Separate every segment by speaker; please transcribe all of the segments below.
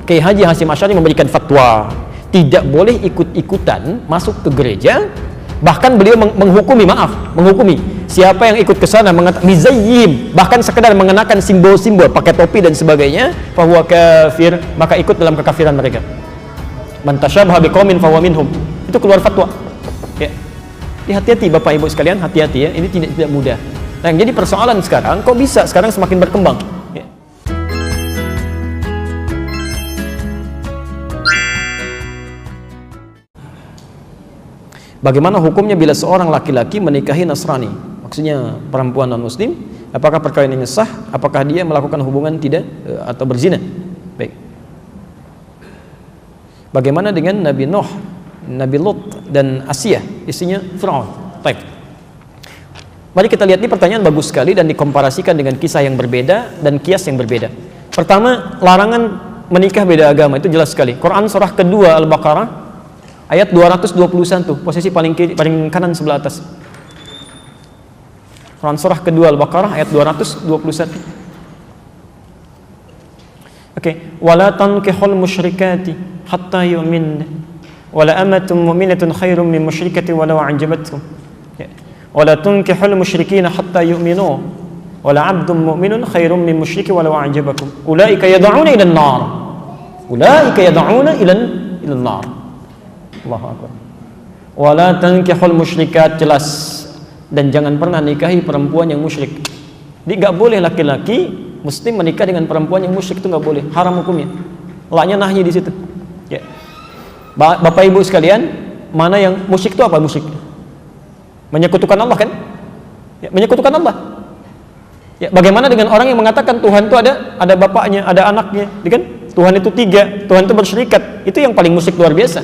Speaker 1: Kiai Haji Hasyim Asy'ari memberikan fatwa tidak boleh ikut-ikutan masuk ke gereja. Bahkan beliau menghukumi siapa yang ikut ke sana mizayyim, bahkan sekedar mengenakan simbol-simbol, pakai topi dan sebagainya, fahuwa kafir, maka ikut dalam kekafiran mereka. Man tasyabaha biqaumin fahuwa minhum. Itu keluar fatwa. Ya. Hati-hati Bapak Ibu sekalian, hati-hati ya. Ini tidak mudah. Nah, yang jadi persoalan sekarang, kok bisa sekarang semakin berkembang? Ya. Bagaimana hukumnya bila seorang laki-laki menikahi Nasrani? Maksudnya perempuan non-muslim, apakah perkawinannya sah? Apakah dia melakukan hubungan tidak atau berzina? Baik. Bagaimana dengan Nabi Nuh, Nabi Lut dan Asiyah, istrinya Fir'aun? Baik. Mari kita lihat, ini pertanyaan bagus sekali dan dikomparasikan dengan kisah yang berbeda dan kias yang berbeda. Pertama, larangan menikah beda agama itu jelas sekali. Quran surah kedua Al-Baqarah ayat 221, posisi paling kanan sebelah atas. Quran surah kedua Al-Baqarah ayat 221. Oke, wala tankihul musyrikati hatta yu'min wala amatun mu'minatun khairum min musyrikati walau a'jabatkum. Wala tunkihul musyrikina hatta yu'minu wala 'abdun mu'minun khairum min musyriki walau a'jabakum. Ulaika yad'una ila an-nar. Ulaika yad'una ila an-nar. Allahu Akbar. Wala tankihul musyrikat, jelas, dan jangan pernah nikahi perempuan yang musyrik. Jadi enggak boleh laki-laki muslim menikah dengan perempuan yang musyrik, itu enggak boleh, haram hukumnya. Laknya nahyi di situ. Ya. Bapak Ibu sekalian, mana yang musyrik itu apa musyrik? Menyekutukan Allah kan? Ya, menyekutukan Allah. Ya, bagaimana dengan orang yang mengatakan Tuhan itu ada bapaknya, ada anaknya, kan? Tuhan itu tiga, Tuhan itu bersyirikat. Itu yang paling musyrik luar biasa.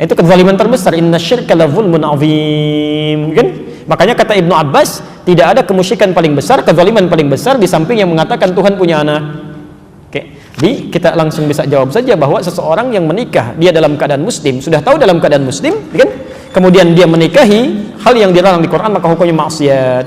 Speaker 1: Itu kezaliman terbesar. Inna syirka la zulmun azim, kan? Makanya kata Ibnu Abbas, tidak ada kemusyrikan paling besar, kezaliman paling besar di samping yang mengatakan Tuhan punya anak. Oke. Jadi kita langsung bisa jawab saja bahwa seseorang yang menikah dia dalam keadaan muslim, sudah tahu dalam keadaan muslim, kan? Kemudian dia menikahi hal yang dilarang di Quran, maka hukumnya maksiat.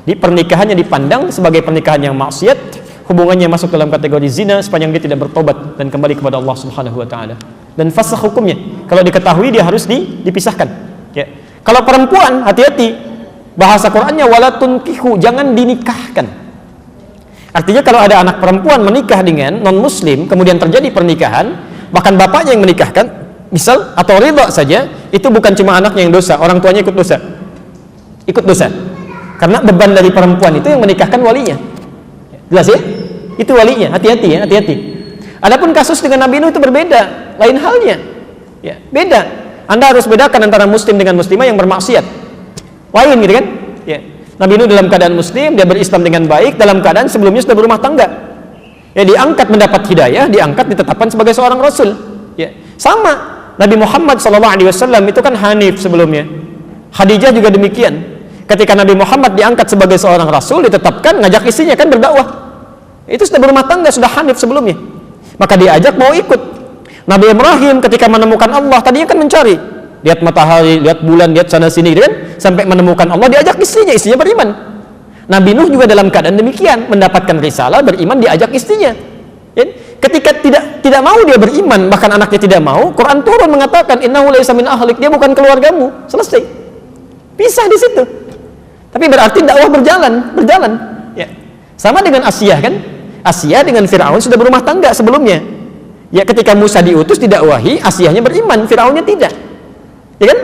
Speaker 1: Di pernikahannya dipandang sebagai pernikahan yang maksiat, hubungannya masuk dalam kategori zina sepanjang dia tidak bertobat dan kembali kepada Allah Subhanahu wa taala. Dan fasakh hukumnya, kalau diketahui dia harus dipisahkan. Ya. Kalau perempuan, hati-hati, bahasa Qurannya wala tunkihu, jangan dinikahkan. Artinya kalau ada anak perempuan menikah dengan non muslim, kemudian terjadi pernikahan, bahkan bapaknya yang menikahkan, misal atau ridha saja, itu bukan cuma anaknya yang dosa, orang tuanya ikut dosa. Ikut dosa. Karena beban dari perempuan itu yang menikahkan walinya. Jelas ya? Itu walinya, hati-hati ya, hati-hati. Adapun kasus dengan Nabi Nuh itu berbeda, lain halnya. Ya, beda. Anda harus bedakan antara muslim dengan muslimah yang bermaksiat. Lain gitu kan? Ya. Nabi Nuh dalam keadaan muslim, dia berislam dengan baik, dalam keadaan sebelumnya sudah berumah tangga. Ya, diangkat mendapat hidayah, diangkat ditetapkan sebagai seorang rasul. Ya. Sama, Nabi Muhammad SAW itu kan hanif sebelumnya. Khadijah juga demikian. Ketika Nabi Muhammad diangkat sebagai seorang rasul, ditetapkan, ngajak istrinya kan berdakwah. Itu sudah berumah tangga, sudah hanif sebelumnya. Maka diajak mau ikut. Nabi Ibrahim ketika menemukan Allah, tadinya kan mencari, lihat matahari, lihat bulan, lihat sana sini, kan? Sampai menemukan Allah, diajak istrinya beriman. Nabi Nuh juga dalam keadaan demikian, mendapatkan risalah, beriman, diajak istrinya. Ya? Ketika tidak mau dia beriman, bahkan anaknya tidak mau, Quran turun mengatakan innahu laysa min ahlik, dia bukan keluargamu. Selesai. Pisah di situ. Tapi berarti dakwah berjalan. Ya. Sama dengan Asiyah kan? Asiyah dengan Fir'aun sudah berumah tangga sebelumnya. Ya, ketika Musa diutus didakwahi, Asiyahnya beriman, Fir'aunnya tidak. Ya kan?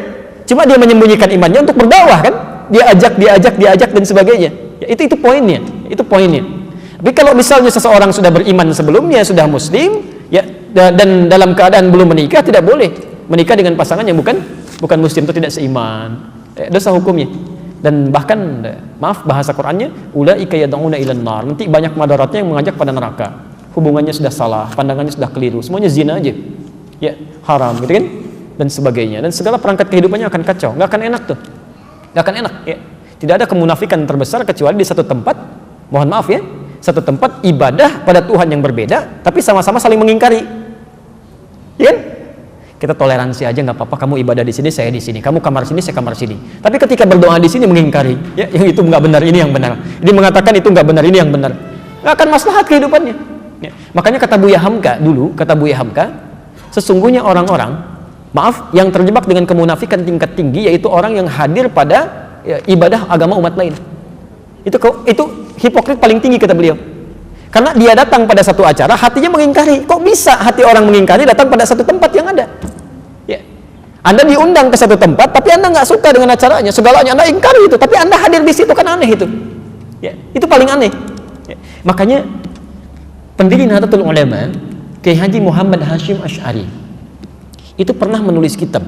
Speaker 1: Cuma dia menyembunyikan imannya untuk berdakwah kan? Dia ajak dan sebagainya. Ya, itu poinnya. Itu poinnya. Tapi kalau misalnya seseorang sudah beriman sebelumnya, sudah muslim, ya, dan dalam keadaan belum menikah, tidak boleh menikah dengan pasangan yang bukan muslim atau tidak seiman. Dosa hukumnya. Dan bahkan, maaf bahasa Qurannya, ulaika yad'una ilan nar, nanti banyak madaratnya yang mengajak pada neraka. Hubungannya sudah salah, pandangannya sudah keliru, semuanya zina aja, ya, haram gitu kan, dan sebagainya, dan segala perangkat kehidupannya akan kacau, nggak akan enak tuh, nggak akan enak ya. Tidak ada kemunafikan terbesar kecuali di satu tempat, mohon maaf ya, satu tempat ibadah pada Tuhan yang berbeda, tapi sama-sama saling mengingkari, ya kan? Kita toleransi aja, nggak apa-apa, kamu ibadah di sini, saya di sini, kamu kamar sini, saya kamar sini. Tapi ketika berdoa di sini mengingkari, ya, yang itu nggak benar, ini yang benar. Dia mengatakan itu nggak benar, ini yang benar. Nggak akan maslahat kehidupannya.
Speaker 2: Ya. Makanya kata Buya Hamka dulu, sesungguhnya orang-orang, maaf, yang terjebak dengan kemunafikan tingkat tinggi, yaitu orang yang hadir pada ibadah agama umat lain. Itu hipokrit paling tinggi kata beliau. Karena dia datang pada satu acara, hatinya mengingkari. Kok bisa hati orang mengingkari datang pada satu tempat yang ada? Ya. Anda diundang ke satu tempat, tapi Anda nggak suka dengan acaranya, segalanya Anda ingkari itu, tapi Anda hadir di situ, kan aneh itu. Ya. Itu paling aneh. Ya. Makanya pendiri Nahdlatul Ulama, Kiai Haji Muhammad Hashim Asy'ari, itu pernah menulis kitab.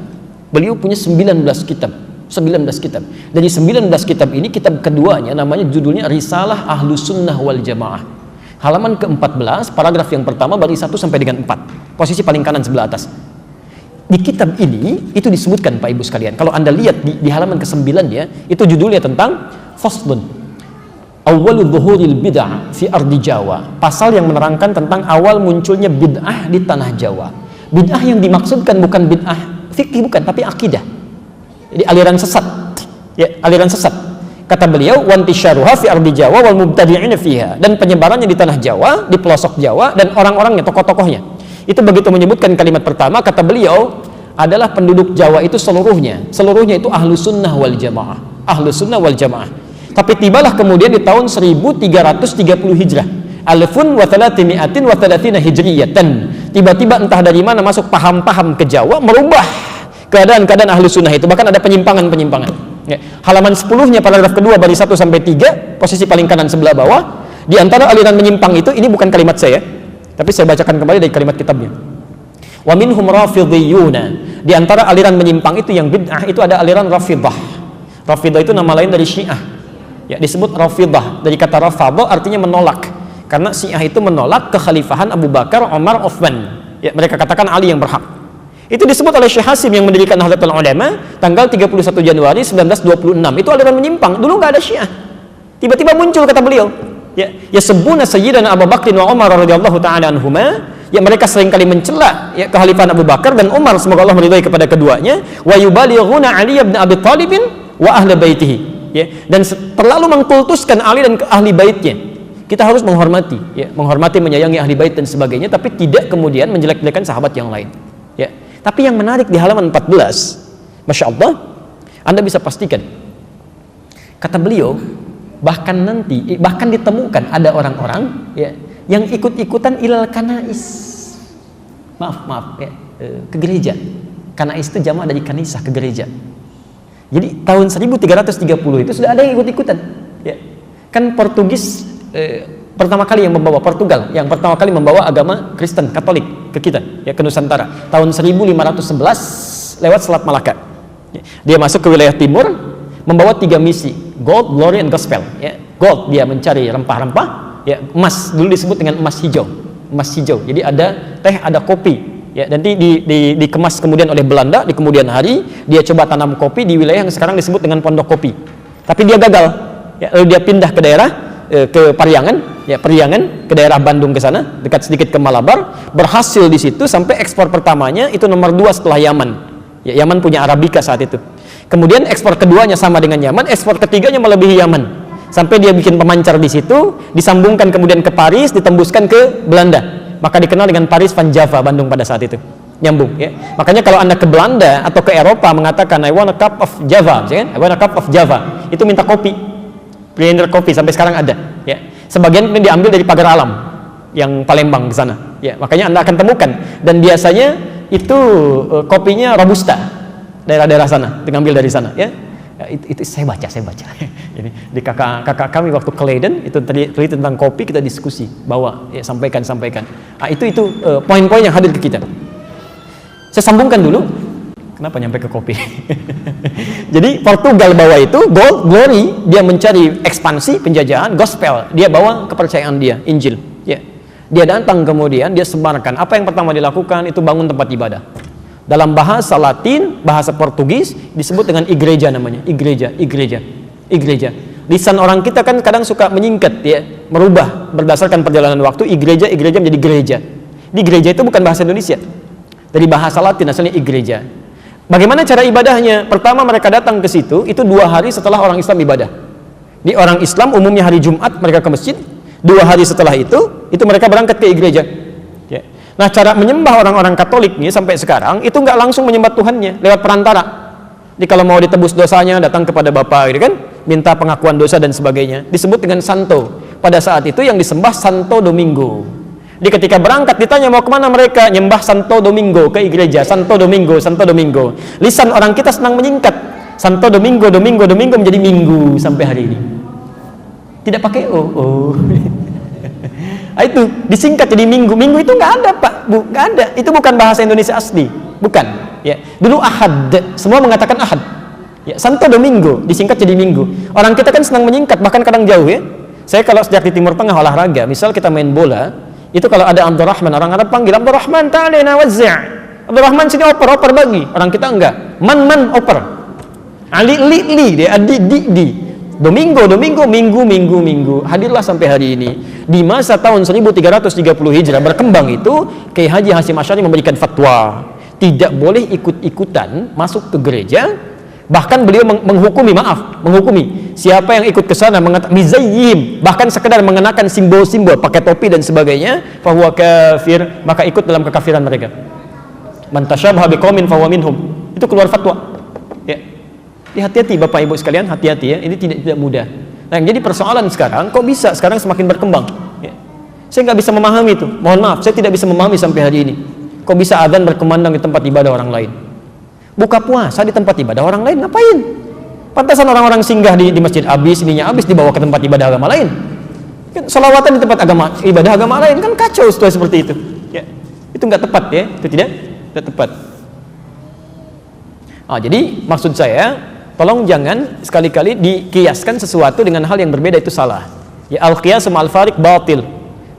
Speaker 2: Beliau punya 19 kitab. Dari 19 kitab ini, kitab keduanya namanya judulnya Risalah Ahlus Sunnah wal Jamaah. Halaman ke-14, paragraf yang pertama, baris 1 sampai dengan 4. Posisi paling kanan sebelah atas. Di kitab ini, itu disebutkan Pak Ibu sekalian. Kalau Anda lihat di halaman ke-9 ya, itu judulnya tentang Faslun Awwalu Dhuhuril Bid'ah fi Ardi Jawa. Pasal yang menerangkan tentang awal munculnya bid'ah di tanah Jawa. Bid'ah yang dimaksudkan bukan bid'ah fikih, bukan, tapi akidah. Jadi aliran sesat. Ya, aliran sesat. Kata beliau, wantisyaruha fi ardi Jawa wal mubtadi'ina fiha, dan penyebarannya di tanah Jawa, di pelosok Jawa, dan orang-orangnya, tokoh-tokohnya. Itu begitu menyebutkan kalimat pertama, kata beliau, adalah penduduk Jawa itu seluruhnya itu Ahlus Sunnah wal Jamaah. Ahlus Sunnah wal Jamaah. Tapi tibalah kemudian di tahun 1330 Hijrah, alfun wa thalathimi'atin wa thalathina hijriyatan. Tiba-tiba entah dari mana masuk paham-paham ke Jawa, merubah keadaan-keadaan Ahlus Sunnah itu. Bahkan ada penyimpangan-penyimpangan. Ya. Halaman 10-nya paragraf kedua baris 1 sampai 3, posisi paling kanan sebelah bawah. Di antara aliran menyimpang itu, ini bukan kalimat saya, tapi saya bacakan kembali dari kalimat kitabnya. Wa minhum rafidhiyuna. Di antara aliran menyimpang itu yang bid'ah itu ada aliran Rafidah. Rafidah itu nama lain dari Syiah. Ya, disebut Rafidah dari kata rafadha, artinya menolak. Karena Syiah itu menolak kekhalifahan Abu Bakar, Umar, Uthman. Ya, mereka katakan Ali yang berhak. Itu disebut oleh Syekh Hasim yang mendirikan Nahdlatul Ulama tanggal 31 Januari 1926. Itu aliran menyimpang. Dulu nggak ada Syiah. Tiba-tiba muncul, kata beliau. Ya sebuna Sayyidina Abu Bakr wa Umar radhiyallahu taala anhuma. Ya, mereka seringkali mencela ya kekhalifahan Abu Bakar dan Umar, semoga Allah meridhai kepada keduanya. Wa yubalighuna Ali bin Abi Thalib wa ahli baitihi. Ya, dan terlalu mengkultuskan Ali dan ahli baitnya. Kita harus menghormati, ya, menyayangi ahli bait dan sebagainya, tapi tidak kemudian menjelek-jelekan sahabat yang lain. Ya. Tapi yang menarik di halaman 14, Masya Allah, Anda bisa pastikan, kata beliau, bahkan ditemukan ada orang-orang ya, yang ikut-ikutan ilal kanais, maaf ya, ke gereja. Kanais itu jamak dari kanisah, ke gereja. Jadi tahun 1330 itu sudah ada yang ikut-ikutan ya. Kan Portugis pertama kali yang membawa, Portugal yang pertama kali membawa agama Kristen Katolik ke kita ya, ke Nusantara tahun 1511 lewat Selat Malaka ya. Dia masuk ke wilayah timur membawa 3 misi, gold, glory, and gospel ya. Gold, dia mencari rempah-rempah ya. Emas, dulu disebut dengan emas hijau, jadi ada teh, ada kopi ya. Nanti dikemas kemudian oleh Belanda di kemudian hari. Dia coba tanam kopi di wilayah yang sekarang disebut dengan Pondok Kopi, tapi dia gagal ya. Lalu dia pindah ke daerah ke Pariangan ke daerah Bandung ke sana, dekat sedikit ke Malabar, berhasil di situ sampai ekspor pertamanya itu nomor 2 setelah Yaman. Ya, Yaman punya Arabica saat itu. Kemudian ekspor keduanya sama dengan Yaman, ekspor ketiganya melebihi Yaman. Sampai dia bikin pemancar di situ, disambungkan kemudian ke Paris, ditembuskan ke Belanda. Maka dikenal dengan Paris van Java, Bandung pada saat itu. Nyambung ya. Makanya kalau Anda ke Belanda atau ke Eropa mengatakan I want a cup of Java, I want a cup of Java, itu minta kopi. Blender kopi sampai sekarang ada ya. Sebagian ini diambil dari Pagar Alam yang Palembang ke sana ya. Makanya Anda akan temukan, dan biasanya itu kopinya Robusta, daerah-daerah sana diambil dari sana ya. Itu saya baca ini di kakak kami waktu ke Leiden itu terlihat tentang kopi, kita diskusi bawa ya, sampaikan itu poin-poin yang hadir ke kita. Saya sambungkan dulu. Kenapa nyampe ke kopi? Jadi Portugal bawa itu gold, glory, dia mencari ekspansi, penjajahan, gospel, dia bawa kepercayaan dia, Injil ya. Dia datang kemudian dia sebarkan. Apa yang pertama dilakukan itu bangun tempat ibadah. Dalam bahasa Latin, bahasa Portugis disebut dengan igreja, namanya igreja. Lisan orang kita kan kadang suka menyingkat ya, merubah berdasarkan perjalanan waktu. Igreja menjadi gereja. Di gereja itu bukan bahasa Indonesia, dari bahasa Latin asalnya igreja. Bagaimana cara ibadahnya? Pertama mereka datang ke situ itu 2 hari setelah orang Islam ibadah. Di orang Islam umumnya hari Jumat mereka ke masjid, 2 hari setelah itu mereka berangkat ke gereja. Ya. Nah, cara menyembah orang-orang Katolik nih sampai sekarang itu nggak langsung menyembah Tuhannya, lewat perantara. Jadi kalau mau ditebus dosanya datang kepada Bapa, gitu kan, minta pengakuan dosa dan sebagainya, disebut dengan Santo. Pada saat itu yang disembah Santo Domingo. Jadi ketika berangkat ditanya mau kemana mereka, nyembah Santo Domingo ke gereja, Santo Domingo, Santo Domingo. Lisan orang kita senang menyingkat, Santo Domingo, Domingo, Domingo menjadi Minggu sampai hari ini. Tidak pakai O. Itu disingkat jadi Minggu. Minggu itu nggak ada, Pak. Nggak ada. Itu bukan bahasa Indonesia asli, bukan. Ya, dulu Ahad, semua mengatakan Ahad. Ya, Santo Domingo disingkat jadi Minggu. Orang kita kan senang menyingkat, bahkan kadang jauh ya. Saya kalau sejak di Timur Tengah olahraga, misal kita main bola, itu kalau ada Abdurrahman, orang Arab panggil Abdurrahman, ta'alina wazzi'. Abdurrahman sini oper bagi. Orang kita enggak. Man oper. Ali li dia di. Domingo, minggu. Hadirlah sampai hari ini. Di masa tahun 1330 Hijrah berkembang itu, Kiai Haji Hasyim Asy'ari memberikan fatwa, tidak boleh ikut-ikutan masuk ke gereja. Bahkan beliau menghukumi siapa yang ikut ke sana mengatakan mizayyim, bahkan sekedar mengenakan simbol-simbol, pakai topi dan sebagainya, fahuwa kafir, maka ikut dalam kekafiran mereka. Man tasyabaha biqaumin fahuwa minhum. Itu keluar fatwa. Ya. Hati-hati Bapak Ibu sekalian, hati-hati ya. Ini tidak mudah. Nah, yang jadi persoalan sekarang, kok bisa sekarang semakin berkembang? Ya. Saya nggak bisa memahami itu. Mohon maaf, saya tidak bisa memahami sampai hari ini. Kok bisa adzan berkumandang di tempat ibadah orang lain? Buka puasa di tempat ibadah orang lain, ngapain? Pantasan orang-orang singgah di masjid habis, ininya habis, dibawa ke tempat ibadah agama lain. Kan selawatan di tempat ibadah agama lain, kan kacau situasi seperti itu. Ya. Itu nggak tepat ya, itu tidak tepat. Jadi maksud saya, tolong jangan sekali-kali dikiaskan sesuatu dengan hal yang berbeda, itu salah. Ya, al-qiyas ma'al fariq batil.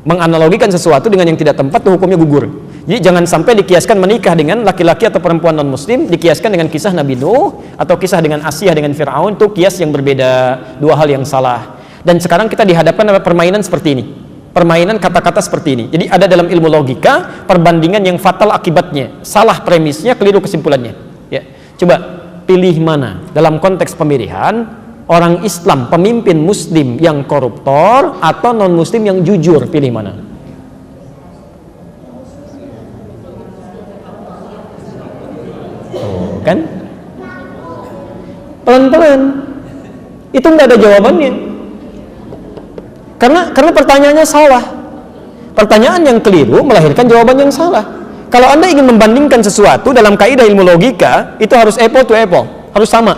Speaker 2: Menganalogikan sesuatu dengan yang tidak tempat itu hukumnya gugur. Jadi jangan sampai dikiaskan menikah dengan laki-laki atau perempuan non-muslim, dikiaskan dengan kisah Nabi Nuh atau kisah dengan Asyah dengan Fir'aun, itu kias yang berbeda, dua hal yang salah. Dan sekarang kita dihadapkan pada permainan seperti ini, permainan kata-kata seperti ini. Jadi ada dalam ilmu logika perbandingan yang fatal akibatnya, salah premisnya, keliru kesimpulannya. Ya, coba pilih mana dalam konteks pemilihan, orang Islam pemimpin muslim yang koruptor atau non-muslim yang jujur, pilih mana? Kan pelan-pelan itu nggak ada jawabannya karena pertanyaannya salah. Pertanyaan yang keliru melahirkan jawaban yang salah. Kalau Anda ingin membandingkan sesuatu dalam kaidah ilmu logika, itu harus apple to apple, harus sama.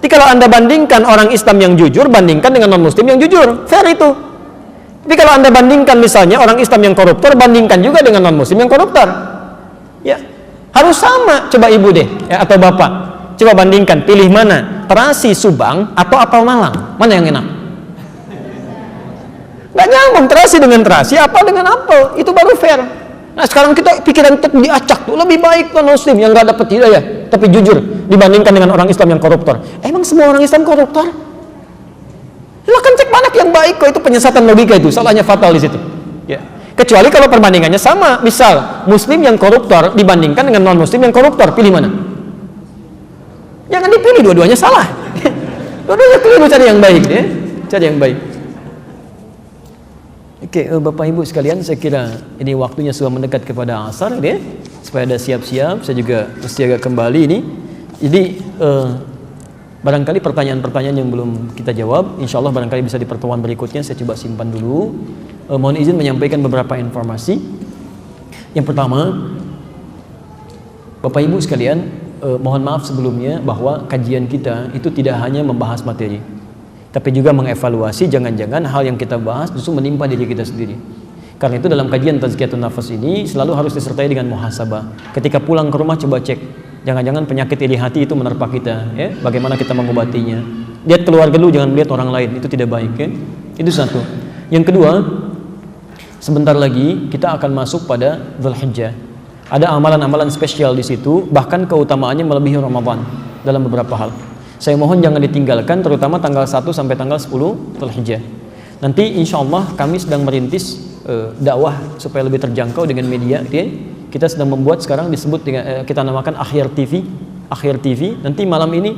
Speaker 2: Jadi kalau Anda bandingkan orang Islam yang jujur bandingkan dengan non-muslim yang jujur, fair itu. Tapi kalau Anda bandingkan misalnya orang Islam yang koruptor bandingkan juga dengan non-muslim yang koruptor, ya harus sama. Coba ibu deh ya, atau bapak, coba bandingkan, pilih mana, terasi Subang atau apel Malang, mana yang enak? Nggak nyambung terasi dengan terasi, apa dengan apel, itu baru fair. Nah sekarang kita pikiran diacak tuh, lebih baik non-muslim yang nggak dapat hidayah tapi jujur dibandingkan dengan orang Islam yang koruptor. Emang semua orang Islam koruptor? Silahkan cek mana yang baik, kok itu penyesatan logika, itu salahnya fatal di situ. Ya. Kecuali kalau perbandingannya sama, misal muslim yang koruptor dibandingkan dengan non-muslim yang koruptor, pilih mana? Jangan dipilih, dua-duanya salah. Dua-duanya keliru, cari yang baik ya. Cari yang baik. Oke, Bapak Ibu sekalian, saya kira ini waktunya sudah mendekat kepada asar ya. Supaya ada siap-siap, saya juga mesti agak kembali ini. Jadi barangkali pertanyaan-pertanyaan yang belum kita jawab, insya Allah barangkali bisa di pertemuan berikutnya, saya coba simpan dulu. Mohon izin menyampaikan beberapa informasi. Yang pertama, Bapak Ibu sekalian, mohon maaf sebelumnya bahwa kajian kita itu tidak hanya membahas materi, tapi juga mengevaluasi jangan-jangan hal yang kita bahas justru menimpa diri kita sendiri. Karena itu dalam kajian Tazkiyatun Nafas ini selalu harus disertai dengan muhasabah. Ketika pulang ke rumah coba cek, jangan-jangan penyakit iri hati itu menerpa kita, ya? Bagaimana kita mengobatinya? Lihat keluarga dulu, jangan melihat orang lain, itu tidak baik, ya? Itu satu. Yang kedua, sebentar lagi kita akan masuk pada Dzulhijjah. Ada amalan-amalan spesial di situ, bahkan keutamaannya melebihi Ramadan dalam beberapa hal. Saya mohon jangan ditinggalkan, terutama tanggal 1 sampai tanggal 10 Dzulhijjah. Nanti insya Allah kami sedang merintis dakwah supaya lebih terjangkau dengan media. Ya. Kita sedang membuat sekarang disebut dengan kita namakan Akhir TV. Akhir TV. Nanti malam ini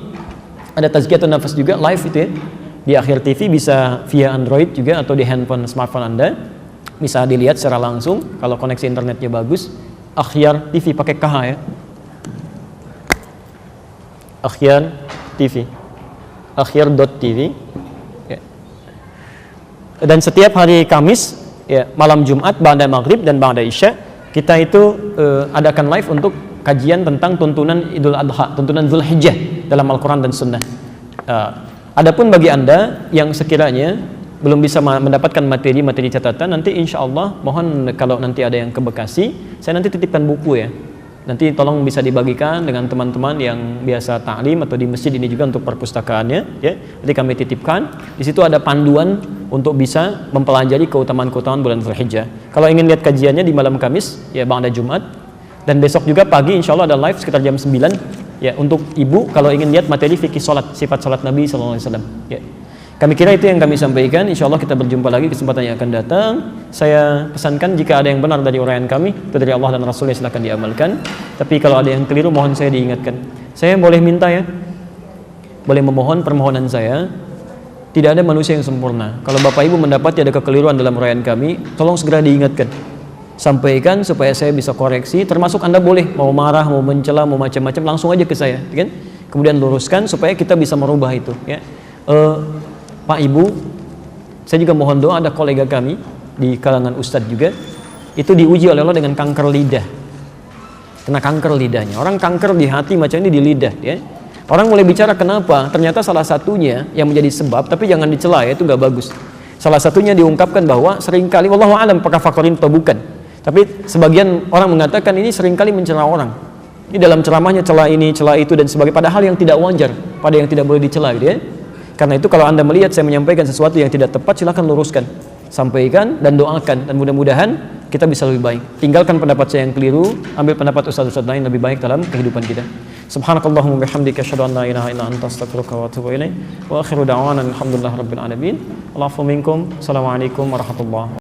Speaker 2: ada Tazkiyatun Nafas juga live itu ya. Di Akhyar TV bisa via Android juga atau di handphone smartphone Anda. Bisa dilihat secara langsung kalau koneksi internetnya bagus. Akhyar TV pakai KH ya. Akhyar TV. Akhyar.tv. Ya. Dan setiap hari Kamis, ya, malam Jumat, ba'da maghrib dan ba'da isya, kita itu adakan live untuk kajian tentang tuntunan Idul Adha, tuntunan Dzulhijjah dalam Al-Quran dan Sunnah. Adapun bagi Anda yang sekiranya belum bisa mendapatkan materi-materi catatan, nanti insya Allah mohon kalau nanti ada yang ke Bekasi, saya nanti titipkan buku ya. Nanti tolong bisa dibagikan dengan teman-teman yang biasa ta'lim atau di masjid ini juga untuk perpustakaannya ya. Nanti kami titipkan. Di situ ada panduan untuk bisa mempelajari keutamaan-keutamaan bulan Dzulhijjah. Kalau ingin lihat kajiannya di malam Kamis ya ba'da Jumat, dan besok juga pagi insya Allah ada live sekitar jam 9 ya untuk ibu kalau ingin lihat materi fikih salat, sifat salat Nabi SAW ya. Kami kira itu yang kami sampaikan. Insya Allah kita berjumpa lagi kesempatan yang akan datang. Saya pesankan jika ada yang benar dari uraian kami itu dari Allah dan Rasulnya, silakan diamalkan. Tapi kalau ada yang keliru mohon saya diingatkan. Saya boleh minta ya, boleh memohon permohonan saya. Tidak ada manusia yang sempurna. Kalau Bapak Ibu mendapati ada kekeliruan dalam uraian kami, tolong segera diingatkan. Sampaikan supaya saya bisa koreksi. Termasuk Anda boleh mau marah, mau mencela, mau macam-macam, langsung aja ke saya, kan? Kemudian luruskan supaya kita bisa merubah itu. Ya, Pak Ibu, saya juga mohon doa. Ada kolega kami di kalangan Ustadz juga, itu diuji oleh Allah dengan kanker lidah. Kena kanker lidahnya. Orang kanker di hati macam ini di lidah. Ya. Orang mulai bicara kenapa? Ternyata salah satunya yang menjadi sebab, tapi jangan dicela ya, itu nggak bagus. Salah satunya diungkapkan bahwa seringkali, wallahu alam apakah faktorin atau bukan, tapi sebagian orang mengatakan ini seringkali mencela orang. Ini dalam ceramahnya cela ini, cela itu dan sebagainya, padahal yang tidak wajar, pada yang tidak boleh dicela gitu ya. Karena itu kalau Anda melihat saya menyampaikan sesuatu yang tidak tepat, silakan luruskan, sampaikan dan doakan, dan mudah-mudahan kita bisa lebih baik. Tinggalkan pendapat saya yang keliru, ambil pendapat ustaz-ustaz lain lebih baik dalam kehidupan kita. Subhanakallahumma bihamdika asyhadu an la ilaha illa anta astaghfiruka wa atubu ilaik. Wa akhiru da'wana alhamdulillahirabbil alamin. Allahu minkum. Assalamualaikum warahmatullahi wabarakatuh.